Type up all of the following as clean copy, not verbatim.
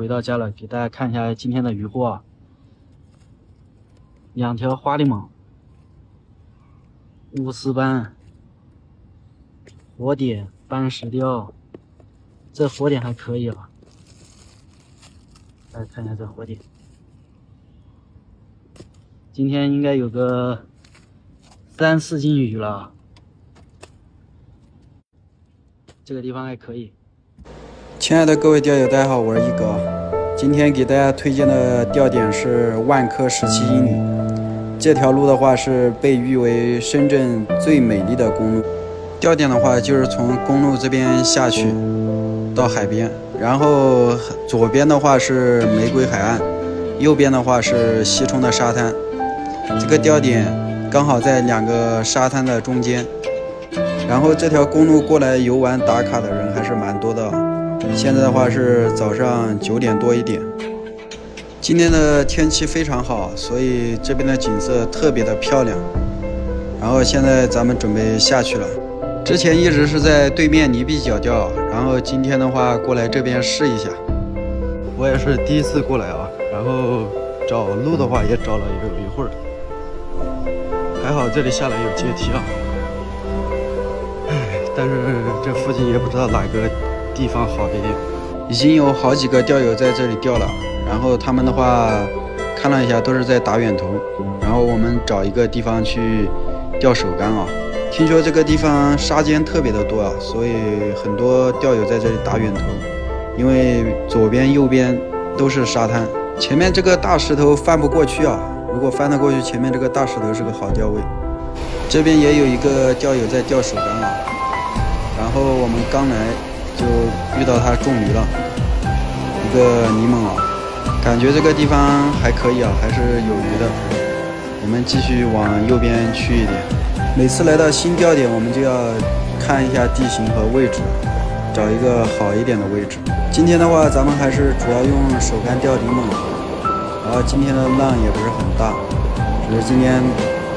回到家了，给大家看一下今天的渔获啊。2条花狸蟒，乌丝斑，火点，斑石雕，这火点还可以啊。大家看一下这火点，今天应该有个3、4斤鱼了。这个地方还可以。亲爱的各位钓友，大家好，我是一哥。今天给大家推荐的钓点是万科17英里。这条路的话是被誉为深圳最美丽的公路。钓点的话就是从公路这边下去到海边，然后左边的话是玫瑰海岸，右边的话是西冲的沙滩。这个钓点刚好在2个沙滩的中间。然后这条公路过来游玩打卡的人还是蛮多的。现在的话是早上9点多一点。今天的天气非常好，所以这边的景色特别的漂亮。然后现在咱们准备下去了。之前一直是在对面泥壁角钓，然后今天的话过来这边试一下。我也是第一次过来啊，然后找路的话也找了一会儿，还好这里下来有阶梯啊。但是这附近也不知道哪个地方好一点。已经有好几个钓友在这里钓了，然后他们的话看了一下都是在打远头，然后我们找一个地方去钓手竿啊。听说这个地方沙尖特别的多啊，所以很多钓友在这里打远头，因为左边右边都是沙滩，前面这个大石头翻不过去啊，如果翻得过去，前面这个大石头是个好钓位。这边也有一个钓友在钓手竿啊，然后我们刚来就遇到他中鱼了，一个泥猛螯，感觉这个地方还可以啊，还是有鱼的。我们继续往右边去一点。每次来到新钓点，我们就要看一下地形和位置，找一个好一点的位置。今天的话，咱们还是主要用手竿钓泥猛，然后今天的浪也不是很大，只是今天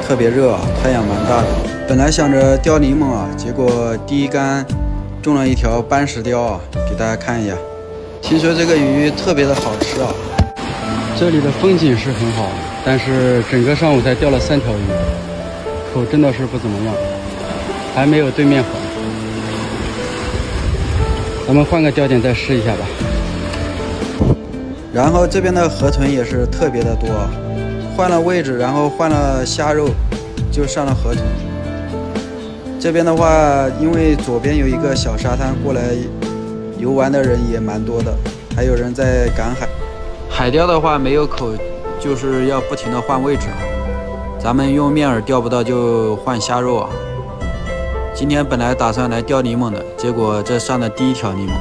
特别热啊，太阳蛮大的。本来想着钓泥猛啊，结果第一竿中了一条斑石雕啊，给大家看一下。听说这个鱼特别的好吃啊。这里的风景是很好，但是整个上午才钓了3条鱼，口真的是不怎么样，还没有对面好。咱们换个钓点再试一下吧。然后这边的河豚也是特别的多，换了位置，然后换了虾肉，就上了河豚。这边的话，因为左边有一个小沙滩，过来游玩的人也蛮多的，还有人在赶海。海钓的话没有口，就是要不停的换位置啊。咱们用面饵钓不到就换虾肉啊。今天本来打算来钓泥猛的，结果这上的第1条泥猛，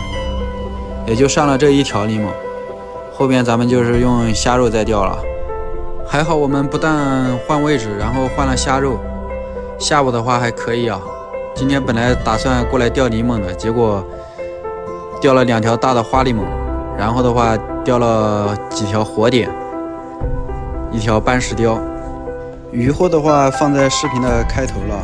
也就上了这1条泥猛，后边咱们就是用虾肉再钓了。还好我们不但换位置，然后换了虾肉，下午的话还可以啊。今天本来打算过来钓泥猛的，结果钓了2条大的花狸蟒，然后的话钓了几条火点，1条斑石雕。渔获的话放在视频的开头了。